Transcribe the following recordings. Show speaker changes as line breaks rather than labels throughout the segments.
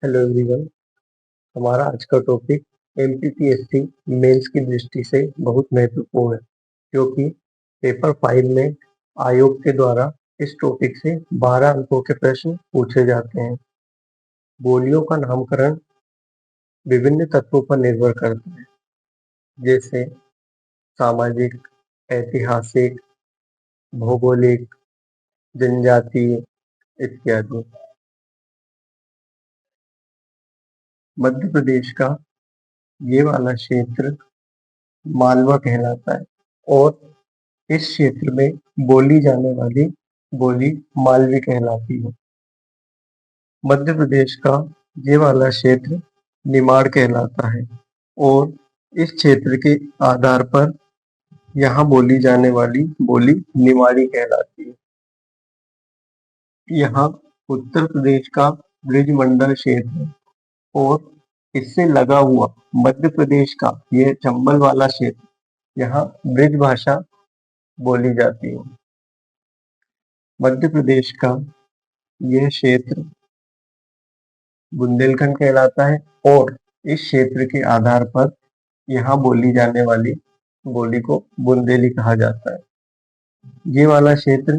Hello everyone. हमारा आज का टॉपिक एमपीपीएससी मेंस की दृष्टि से बहुत महत्वपूर्ण है, क्योंकि पेपर 5 में आयोग के द्वारा इस टॉपिक से 12 अंकों के प्रश्न पूछे जाते हैं। बोलियों का नामकरण विभिन्न तत्वों पर निर्भर करता है, जैसे सामाजिक, ऐतिहासिक, भौगोलिक, जनजातीय इत्यादि। मध्य प्रदेश का ये वाला क्षेत्र मालवा कहलाता है और इस क्षेत्र में बोली जाने वाली बोली मालवी कहलाती है। मध्य प्रदेश का ये वाला क्षेत्र निमाड़ कहलाता है और इस क्षेत्र के आधार पर यहाँ बोली जाने वाली बोली निमाड़ी कहलाती है। यहाँ उत्तर प्रदेश का ब्रिजमंडल क्षेत्र है और इससे लगा हुआ मध्य प्रदेश का यह चंबल वाला क्षेत्र, यहाँ ब्रिज भाषा बोली जाती है। मध्य प्रदेश का यह क्षेत्र बुंदेलखंड कहलाता है और इस क्षेत्र के आधार पर यहाँ बोली जाने वाली बोली को बुंदेली कहा जाता है। ये वाला क्षेत्र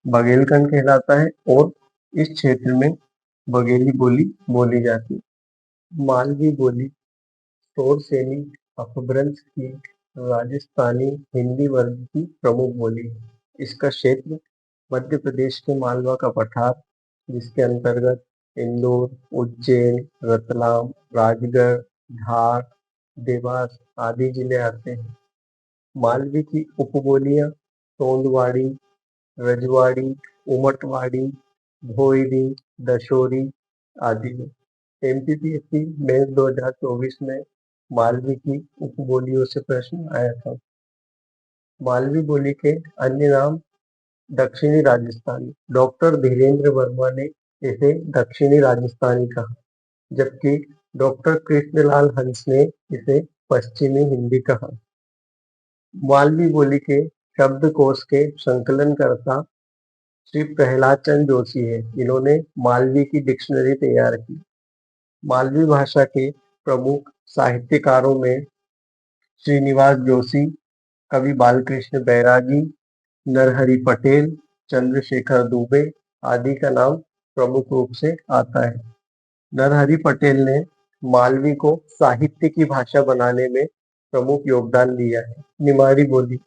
बघेलखंड कहलाता है और इस क्षेत्र में बघेली बोली बोली जाती है। मालवी बोली शोरसेनी अपभ्रंश की राजस्थानी हिंदी वर्ग की प्रमुख बोली है। इसका क्षेत्र मध्य प्रदेश के मालवा का पठार, जिसके अंतर्गत इंदौर, उज्जैन, रतलाम, राजगढ़, धार, देवास आदि जिले आते हैं। मालवी की उपबोलियां तोंदवाड़ी, रजवाड़ी, उमटवाड़ी, भोईरी, दशोरी आदि है। एमपीपीएससी मेंस 2024 में मालवी की उपबोलियों से प्रश्न आया था। मालवी बोली के अन्य नाम दक्षिणी राजस्थानी। डॉक्टर धीरेन्द्र वर्मा ने इसे दक्षिणी राजस्थानी कहा, जबकि डॉक्टर कृष्णलाल हंस ने इसे पश्चिमी हिंदी कहा। मालवी बोली के शब्दकोश के संकलनकर्ता श्री प्रहलाद चंद्र जोशी है। इन्होंने मालवी की डिक्शनरी तैयार की। मालवी भाषा के प्रमुख साहित्यकारों में श्रीनिवास जोशी, कवि बालकृष्ण बैरागी, नरहरि पटेल, चंद्रशेखर दुबे आदि का नाम प्रमुख रूप से आता है। नरहरि पटेल ने मालवी को साहित्य की भाषा बनाने में प्रमुख योगदान दिया है। निमाड़ी बोली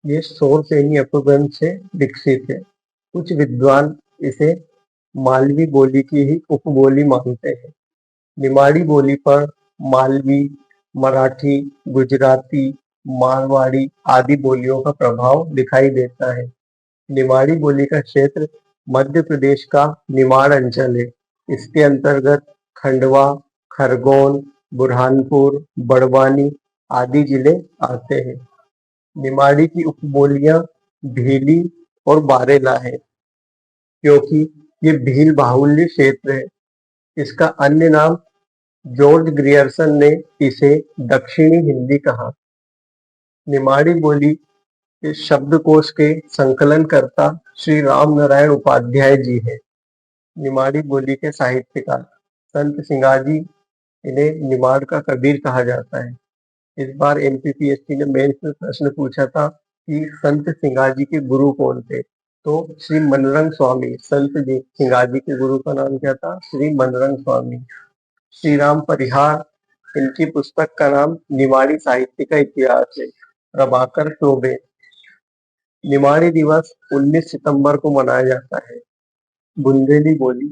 ये शोरसेनी अपभ्रंश से विकसित है। कुछ विद्वान इसे मालवी बोली की ही उपबोली मानते हैं। निमाड़ी बोली पर मालवी, मराठी, गुजराती, मारवाड़ी आदि बोलियों का प्रभाव दिखाई देता है। निमाड़ी बोली का क्षेत्र मध्य प्रदेश का निमाड़ अंचल है। इसके अंतर्गत खंडवा, खरगोन, बुरहानपुर, बड़वानी आदि जिले आते हैं। निमाड़ी की उपबोलियां भीली और बारेला है, क्योंकि ये भील बाहुल्य क्षेत्र है। इसका अन्य नाम जॉर्ज ग्रियर्सन ने इसे दक्षिणी हिंदी कहा। निमाड़ी बोली के शब्दकोश के संकलनकर्ता श्री राम नारायण उपाध्याय जी है। निमाड़ी बोली के साहित्यकार संत सिंगाजी, इन्हें निमाड़ का कबीर कहा जाता है। इस बार एमपीपीएससी ने मेंस में प्रश्न पूछा था कि संत सिंगाजी के गुरु कौन थे, तो श्री मनरंग स्वामी। संत सिंगाजी के गुरु का नाम क्या था? श्री मनरंग स्वामी। श्री राम परिहार, इनकी पुस्तक का नाम निमाड़ी साहित्य का इतिहास है। प्रभाकर चौबे। निमाड़ी दिवस 19 सितंबर को मनाया जाता है। बुंदेली बोली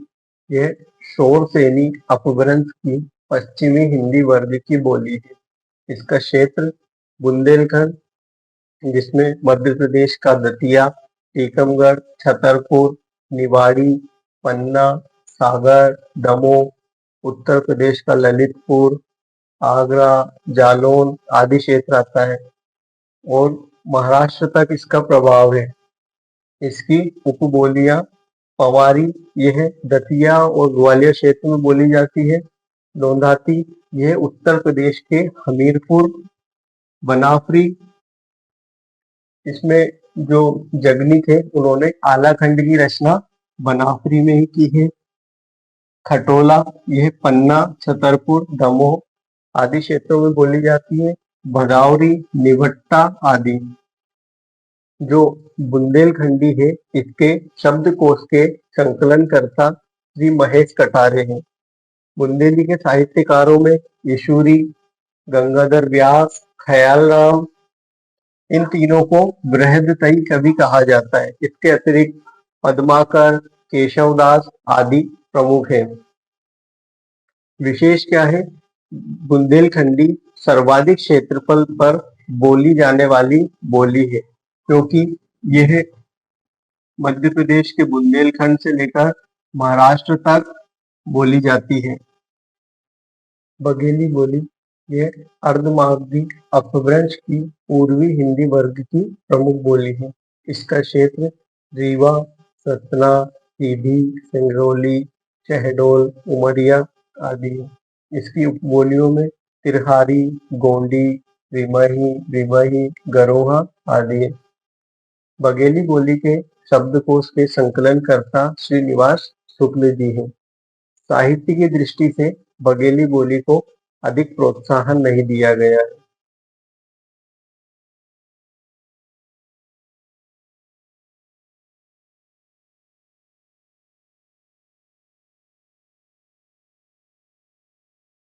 यह शोरसेनी अपभ्रंश की पश्चिमी हिंदी वर्ग की बोली है। इसका क्षेत्र बुंदेलखंड, जिसमें मध्य प्रदेश का दतिया, टीकमगढ़, छतरपुर, निवाड़ी, पन्ना, सागर, दमोह, उत्तर प्रदेश का ललितपुर, आगरा, जालौन आदि क्षेत्र आता है और महाराष्ट्र तक इसका प्रभाव है। इसकी उपबोलियां पवारी, यह दतिया और ग्वालियर क्षेत्र में बोली जाती है। लोंधाती, यह उत्तर प्रदेश के हमीरपुर, बनाफरी, इसमें जो जगनी थे उन्होंने आलाखंड की रचना बनाफरी में ही की है। खटोला यह पन्ना, छतरपुर, दमोह आदि क्षेत्रों में बोली जाती है। भदावरी, निभट्टा आदि। जो बुंदेलखंडी है इसके शब्दकोश के संकलनकर्ता श्री महेश कटारे हैं। बुंदेली के साहित्यकारों में यशूरी, गंगाधर व्यास, खयालराम, इन तीनों को बृहदतई कवि कहा जाता है। इसके अतिरिक्त पद्माकर, केशवदास आदि प्रमुख हैं। विशेष क्या है? बुंदेलखंडी सर्वाधिक क्षेत्रफल पर बोली जाने वाली बोली है, क्योंकि यह मध्य प्रदेश के बुंदेलखंड से लेकर महाराष्ट्र तक बोली जाती है। बघेली बोली यह अर्धमागधी अपभ्रंश की पूर्वी हिंदी वर्ग की प्रमुख बोली है। इसका क्षेत्र रीवा, सतना, सीधी, सिंगरौली, शहडोल, उमरिया आदि है। इसकी उपबोलियों में तिरहारी, गोंडी, रिमही, गरोहा आदि है। बघेली बोली के शब्दकोश के संकलनकर्ता श्रीनिवास शुक्ल जी हैं। साहित्य की दृष्टि से बघेली बोली को अधिक प्रोत्साहन नहीं दिया गया है।